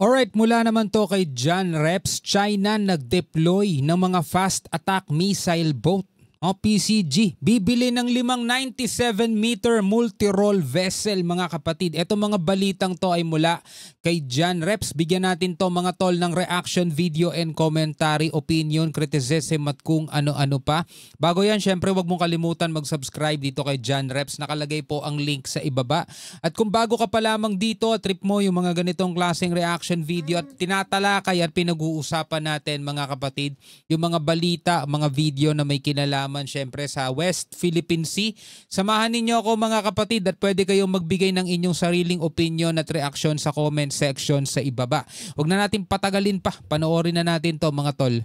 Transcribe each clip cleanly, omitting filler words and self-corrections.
Alright, mula naman to kay John Reps. China nag-deploy ng mga fast attack missile boat o PCG. Bibili ng 97-meter multi-role vessel mga kapatid. Ito mga balitang to ay mula kay John Reps. Bigyan natin to mga tol ng reaction video and commentary, opinion, criticism at kung ano-ano pa. Bago yan, syempre wag mong kalimutan mag-subscribe dito kay John Reps. Nakalagay po ang link sa ibaba. At kung bago ka pa lamang dito, trip mo yung mga ganitong klaseng reaction video at tinatalakay at pinag-uusapan natin mga kapatid, yung mga balita, mga video na may kinalaman syempre sa West Philippine Sea. Samahan ninyo ako mga kapatid at pwede kayong magbigay ng inyong sariling opinion at reaction sa comment section sa ibaba. Huwag na natin patagalin pa. Panoorin na natin to mga tol.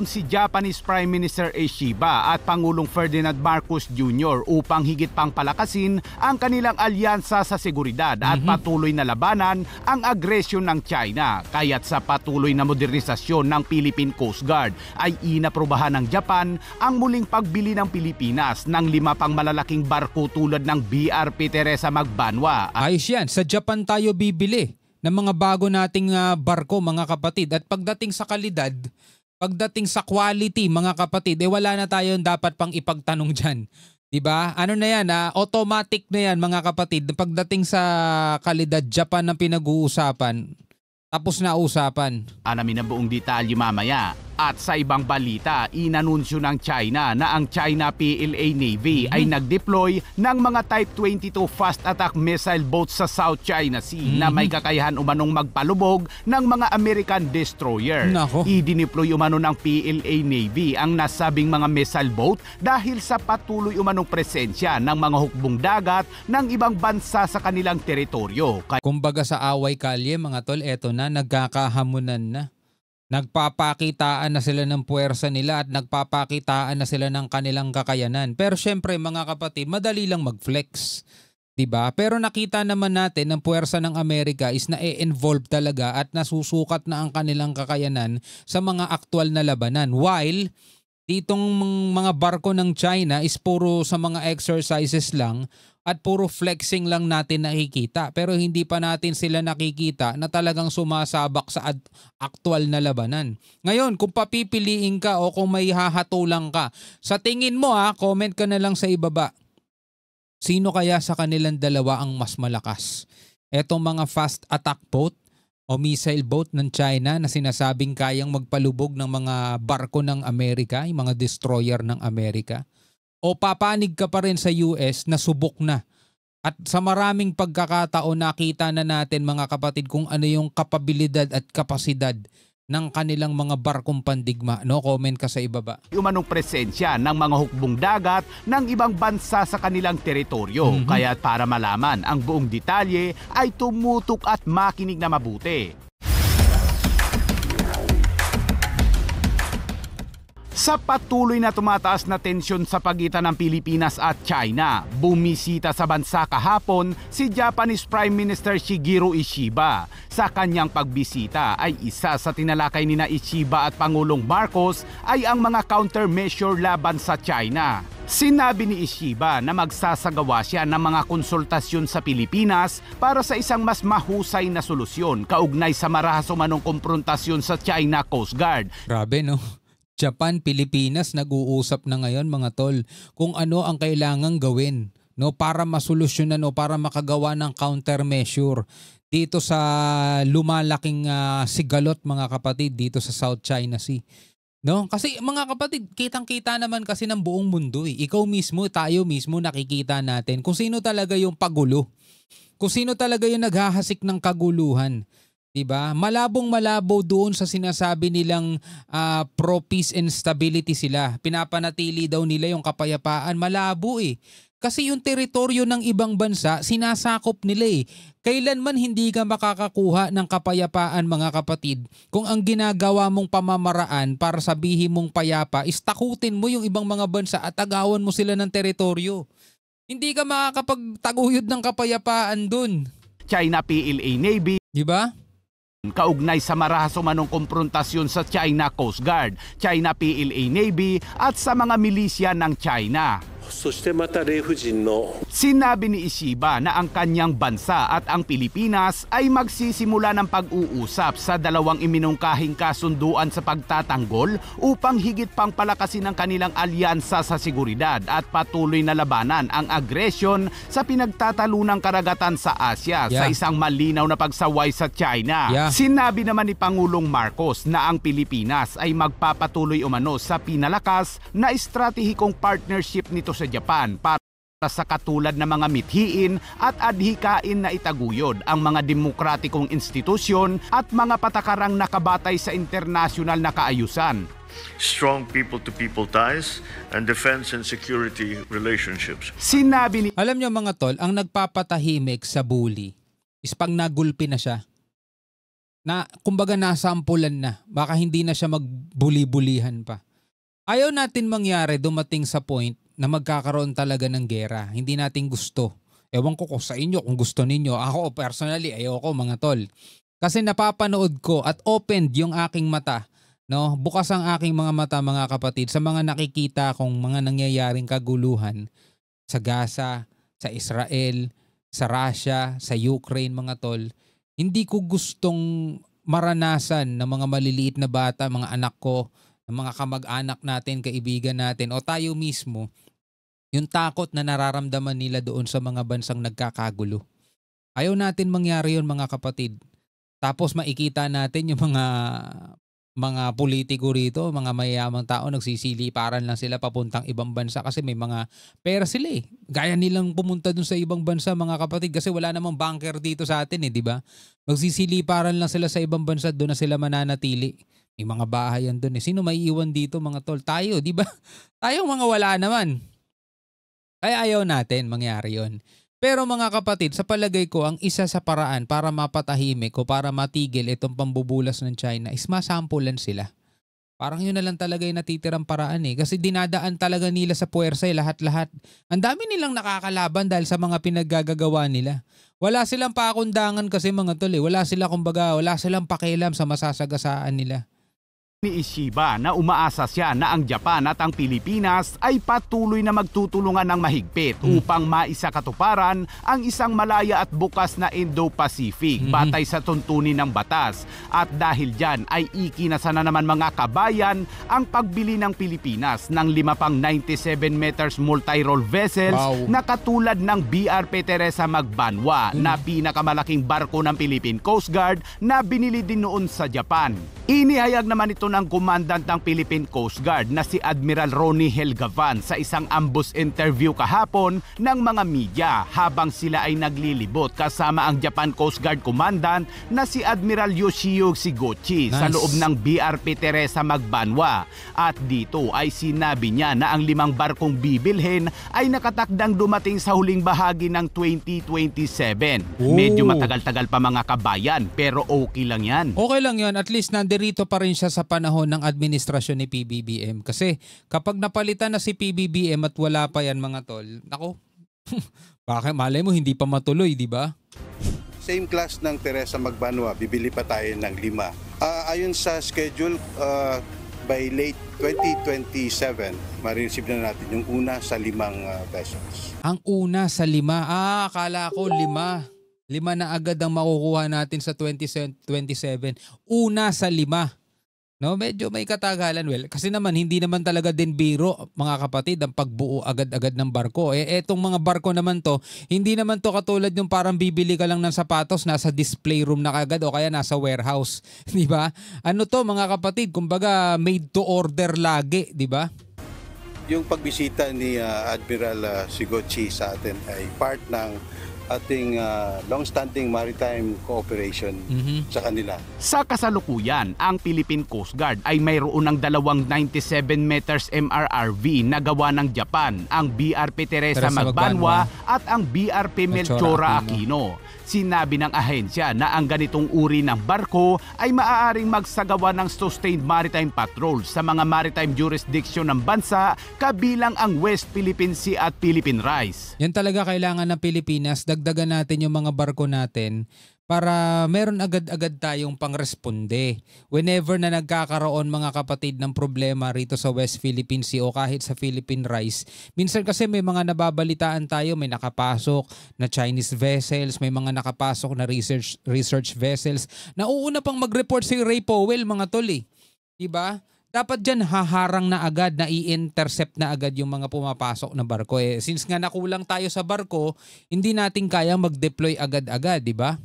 Si Japanese Prime Minister Ishiba at Pangulong Ferdinand Marcos Jr. upang higit pang palakasin ang kanilang alyansa sa seguridad at patuloy na labanan ang agresyon ng China. Kaya't sa patuloy na modernisasyon ng Philippine Coast Guard ay inaprubahan ng Japan ang muling pagbili ng Pilipinas ng 5 pang malalaking barko tulad ng BRP Teresa Magbanwa. Ayos yan, sa Japan tayo bibili ng mga bago nating barko mga kapatid at pagdating sa kalidad, pagdating sa quality mga kapatid, wala na tayong dapat pang ipagtanong dyan. Diba? Ano na yan, automatic na yan mga kapatid. Pagdating sa kalidad, Japan ang pinag-uusapan. Tapos na usapan. Alamin ang buong detalye mamaya. At sa ibang balita, inanunsyo ng China na ang China PLA Navy ay nag-deploy ng mga Type 22 fast attack missile boats sa South China Sea na may kakayahan umanong magpalubog ng mga American destroyer. I-deploy umano ng PLA Navy ang nasabing mga missile boat dahil sa patuloy umanong presensya ng mga hukbong dagat ng ibang bansa sa kanilang teritoryo. Kumbaga sa away kalye mga tol, eto na, nagkakahamunan na. Nagpapakitaan na sila ng puwersa nila at nagpapakitaan na sila ng kanilang kakayanan. Pero syempre mga kapatid, madali lang mag-flex. Diba? Pero nakita naman natin ng puwersa ng Amerika is na-involve talaga at nasusukat na ang kanilang kakayanan sa mga aktual na labanan. While ditong mga barko ng China is puro sa mga exercises lang at puro flexing lang natin nakikita. Pero hindi pa natin sila nakikita na talagang sumasabak sa aktual na labanan. Ngayon, kung papipiliin ka o kung may hahatulang ka, sa tingin mo comment ka na lang sa ibaba. Sino kaya sa kanilang dalawa ang mas malakas? Etong mga fast attack boat o missile boat ng China na sinasabing kayang magpalubog ng mga barko ng Amerika, yung mga destroyer ng Amerika? O papanig ka pa rin sa US na subok na? At sa maraming pagkakataon nakita na natin mga kapatid kung ano yung kapabilidad at kapasidad ng kanilang mga barkong pandigma. No? Comment ka sa ibaba. Umanong presensya ng mga hukbong dagat ng ibang bansa sa kanilang teritoryo. Kaya para malaman ang buong detalye ay tumutok at makinig na mabuti. Sa patuloy na tumataas na tensyon sa pagitan ng Pilipinas at China, bumisita sa bansa kahapon si Japanese Prime Minister Shigeru Ishiba. Sa kanyang pagbisita ay isa sa tinalakay nina Ishiba at Pangulong Marcos ay ang mga countermeasure laban sa China. Sinabi ni Ishiba na magsasagawa siya ng mga konsultasyon sa Pilipinas para sa isang mas mahusay na solusyon kaugnay sa marahas umanong komprontasyon sa China Coast Guard. Grabe no? Japan, Pilipinas nag-uusap na ngayon mga tol kung ano ang kailangang gawin no para masolusyonan o para makagawa ng countermeasure dito sa lumalaking sigalot mga kapatid dito sa South China Sea. No? Kasi mga kapatid, kitang-kita naman kasi ng buong mundo eh. Ikaw mismo, tayo mismo nakikita natin kung sino talaga yung pagulo. Kung sino talaga yung naghahasik ng kaguluhan. Diba? Malabong-malabo doon sa sinasabi nilang pro-peace and stability sila. Pinapanatili daw nila yung kapayapaan. Malabo eh. Kasi yung teritoryo ng ibang bansa, sinasakop nila eh. Kailanman hindi ka makakakuha ng kapayapaan mga kapatid kung ang ginagawa mong pamamaraan para sabihin mong payapa is takutin mo yung ibang mga bansa at agawan mo sila ng teritoryo. Hindi ka makakapagtaguyod ng kapayapaan dun. China PLA Navy. Diba? Kaugnay sa marahas umanong komprontasyon sa China Coast Guard, China PLA Navy at sa mga milisya ng China. そしてまた米夫人の Sinabi ni Ishiba na ang kanyang bansa at ang Pilipinas ay magsisimula ng pag-uusap sa dalawang iminungkahing kasunduan sa pagtatanggol upang higit pang palakasin ang kanilang alyansa sa seguridad at patuloy na labanan ang agresyon sa pinagtatalunang karagatan sa Asya sa isang malinaw na pagsaway sa China. Sinabi naman ni Pangulong Marcos na ang Pilipinas ay magpapatuloy umano sa pinalakas na estratehikong partnership nito sa Japan para sa katulad ng mga mithiin at adhikain na itaguyod ang mga demokratikong institusyon at mga patakarang nakabatay sa internasyonal na kaayusan. Strong people-to-people ties and defense and security relationships. Sinabi ni Alam niyo mga tol, ang nagpapatahimik sa bully is pag nagulpi na siya. Na kumbaga nasampulan na, baka hindi na siya magbuli-bulihan pa. Ayaw natin mangyari dumating sa point na magkakaroon talaga ng gera. Hindi natin gusto. Ewan ko sa inyo kung gusto ninyo. Ako personally, ayoko mga tol. Kasi napapanood ko at opened yung aking mata. No? Bukas ang aking mga mata mga kapatid sa mga nakikita kong mga nangyayaring kaguluhan sa Gaza, sa Israel, sa Russia, sa Ukraine mga tol. Hindi ko gustong maranasan ng mga maliliit na bata, mga anak ko, ng mga kamag-anak natin, kaibigan natin o tayo mismo, yung takot na nararamdaman nila doon sa mga bansang nagkakagulo. Ayaw natin mangyari yun mga kapatid. Tapos makikita natin yung mga politiko rito, mga mayayamang tao, nagsisiliparan lang sila papuntang ibang bansa kasi may mga pera sila eh. Gaya nilang pumunta dun sa ibang bansa mga kapatid kasi wala namang banker dito sa atin eh, di ba? Magsisiliparan lang sila sa ibang bansa, doon na sila mananatili. May mga bahayan dun eh. Sino maiiwan dito mga tol? Tayo, di ba? Tayong mga wala naman. Kaya ayaw natin mangyari yon. Pero mga kapatid, sa palagay ko, ang isa sa paraan para mapatahimik o para matigil itong pambubulas ng China is masampulan sila. Parang yun na lang talaga yung natitirang paraan eh. Kasi dinadaan talaga nila sa puwersa eh, lahat-lahat. Ang dami nilang nakakalaban dahil sa mga pinaggagawa nila. Wala silang pakundangan kasi mga tol eh. Wala silang pakialam sa masasagasaan nila. Ni Ishiba na umaasa siya na ang Japan at ang Pilipinas ay patuloy na magtutulungan ng mahigpit upang maisakatuparan ang isang malaya at bukas na Indo-Pacific batay sa tuntunin ng batas. At dahil dyan ay ikinasa na naman mga kabayan ang pagbili ng Pilipinas ng 5 pang 97 meters multi-role vessels na katulad ng BRP Teresa Magbanwa na pinakamalaking barko ng Philippine Coast Guard na binili din noon sa Japan. Inihayag naman ito ng Commandant ng Philippine Coast Guard na si Admiral Ronnie Helgavan sa isang ambush interview kahapon ng mga media habang sila ay naglilibot kasama ang Japan Coast Guard Commandant na si Admiral Yoshio Shiguchi sa loob ng BRP Teresa Magbanwa. At dito ay sinabi niya na ang 5 barkong bibilhin ay nakatakdang dumating sa huling bahagi ng 2027. Medyo matagal-tagal pa mga kabayan pero okay lang yan. Okay lang yan, at least nandirito pa rin siya sa panahon ng administrasyon ni PBBM. Kasi kapag napalitan na si PBBM at wala pa yan mga tol, nako, bakit malay mo hindi pa matuloy, di ba? Same class ng Teresa Magbanwa, bibili pa tayo ng 5. Ayon sa schedule, by late 2027, ma-receive na natin yung una sa 5 vessels. Ang una sa 5? Akala ko 5. 5 na agad ang makukuha natin sa 2027. Una sa 5. No, medyo may katagalan. Well, kasi naman hindi naman talaga din biro mga kapatid ang pagbuo agad-agad ng barko. Etong mga barko naman to, hindi naman to katulad yung parang bibili ka lang ng sapatos nasa display room na kagad o kaya nasa warehouse, di ba? Ano to mga kapatid, kumbaga made to order lagi, di ba? Yung pagbisita ni Admiral Shiguchi sa atin ay part ng ating long-standing maritime cooperation sa kanila. Sa kasalukuyan, ang Philippine Coast Guard ay mayroon ng 2 97 meters MRRV na gawa ng Japan, ang BRP Teresa Magbanwa at ang BRP Melchora Aquino. Sinabi ng ahensya na ang ganitong uri ng barko ay maaaring magsagawa ng sustained maritime patrol sa mga maritime jurisdiction ng bansa kabilang ang West Philippine Sea at Philippine Rise. Yan talaga kailangan ng Pilipinas, dagdagan natin yung mga barko natin para meron agad-agad tayong pangresponde. Whenever na nagkakaroon mga kapatid ng problema rito sa West Philippine Sea o kahit sa Philippine Rice, minsan kasi may mga nababalitaan tayo, may nakapasok na Chinese vessels, may mga nakapasok na research vessels. Nauuna pang mag-report si Ray Powell mga tol eh. Diba? Dapat dyan haharang na agad, na i-intercept na agad yung mga pumapasok na barko. Since nga nakulang tayo sa barko, hindi natin kayang mag-deploy agad-agad, di ba?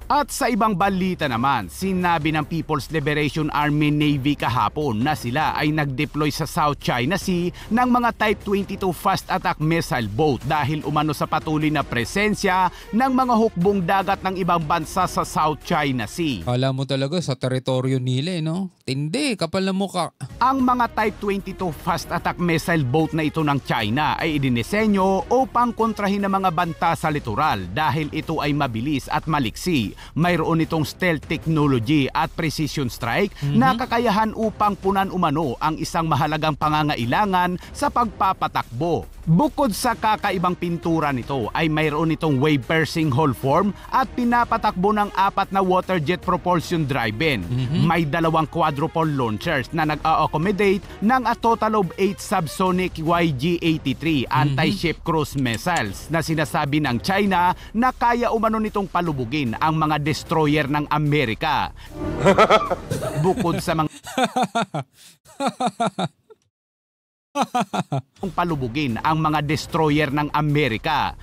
At sa ibang balita naman, sinabi ng People's Liberation Army Navy kahapon na sila ay nag-deploy sa South China Sea ng mga Type 22 Fast Attack Missile Boat dahil umano sa patuloy na presensya ng mga hukbong dagat ng ibang bansa sa South China Sea. Kala mo talaga sa teritoryo nila, no? Tindi, kapal na mukha. Ang mga Type 22 Fast Attack Missile Boat na ito ng China ay idinisenyo upang kontrahin ng mga banta sa litoral dahil ito ay mabilis at maliksi. Mayroon itong stealth technology at precision strike na kakayahan upang punan umano ang isang mahalagang pangangailangan sa pagpapatakbo. Bukod sa kakaibang pintura nito ay mayroon itong wave-piercing hull form at pinapatakbo ng 4 na water jet propulsion drive-in. May 2 quadruple launchers na nag-accommodate ng a total of 8 subsonic YG-83 anti-ship cruise missiles na sinasabi ng China na kaya umano nitong palubugin ang mga destroyer ng Amerika. Bukod sa mga palubugin ang mga destroyer ng Amerika.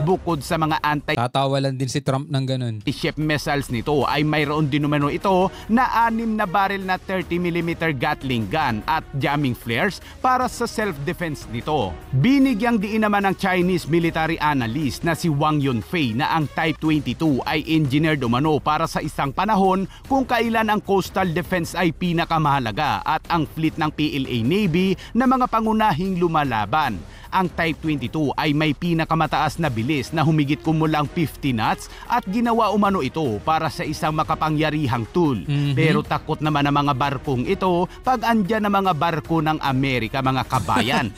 Bukod sa mga Tatawa lang din si Trump ng ganun. anti-ship missiles nito ay mayroon din umano ito na 6 na barrel na 30mm Gatling gun at jamming flares para sa self-defense nito. Binigyang diin naman ng Chinese military analyst na si Wang Yunfei na ang Type 22 ay engineered umano para sa isang panahon kung kailan ang coastal defense ay pinakamahalaga at ang fleet ng PLA Navy na mga pangunahing lumalaban. Ang Type 22 ay may pinakamataas na bilis na humigit kumulang 50 knots at ginawa umano ito para sa isang makapangyarihang tool. Pero takot naman ang mga barkong ito pag andyan ang mga barko ng Amerika, mga kabayan.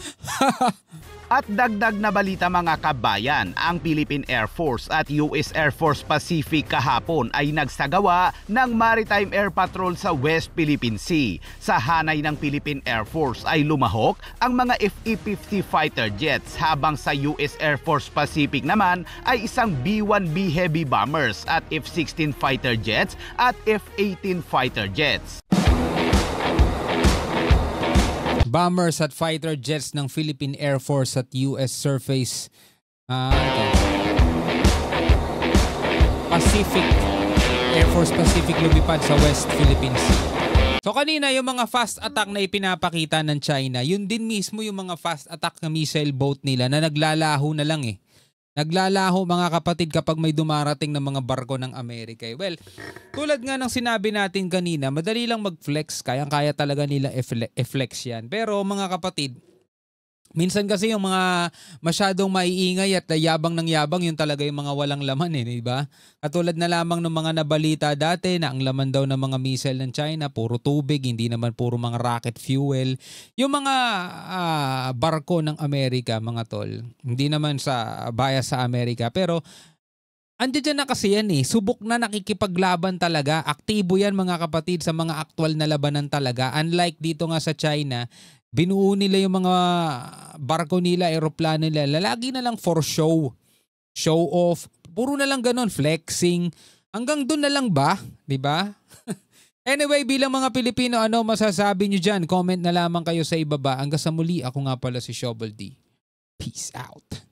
At dagdag na balita mga kabayan, ang Philippine Air Force at US Air Force Pacific kahapon ay nagsagawa ng Maritime Air Patrol sa West Philippine Sea. Sa hanay ng Philippine Air Force ay lumahok ang mga FE-50 fighter jets habang sa US Air Force Pacific naman ay isang B-1B heavy bombers at F-16 fighter jets at F-18 fighter jets. Bombers at fighter jets ng Philippine Air Force at US Surface Pacific Air Force Pacific lumipad sa West Philippines. So kanina yung mga fast attack na ipinapakita ng China, yun din mismo yung mga fast attack na missile boat nila na naglalaho na lang eh. Naglalaho mga kapatid kapag may dumarating ng mga barko ng Amerika. Well, tulad nga ng sinabi natin kanina, madali lang mag-flex. Kayang-kaya talaga nila i-flex yan. Pero mga kapatid, minsan kasi yung mga masyadong maiingay at yabang ng yabang, yun talaga yung mga walang laman eh, di ba? Katulad na lamang ng mga nabalita dati na ang laman daw ng mga missile ng China, puro tubig, hindi naman puro mga rocket fuel. Yung mga barko ng Amerika, mga tol, hindi naman sa bias sa Amerika, pero andiyan na kasi yan eh. Subok na nakikipaglaban talaga. Aktibo yan mga kapatid sa mga aktwal na labanan talaga. Unlike dito nga sa China, binuo nila yung mga barko nila, aeroplano nila, lalagi na lang for show. Show off. Puro na lang ganun, flexing. Hanggang doon na lang ba? Diba? Anyway, bilang mga Pilipino, ano masasabi nyo dyan? Comment na lamang kayo sa ibaba. Hanggang sa muli, ako nga pala si Shovel D. Peace out.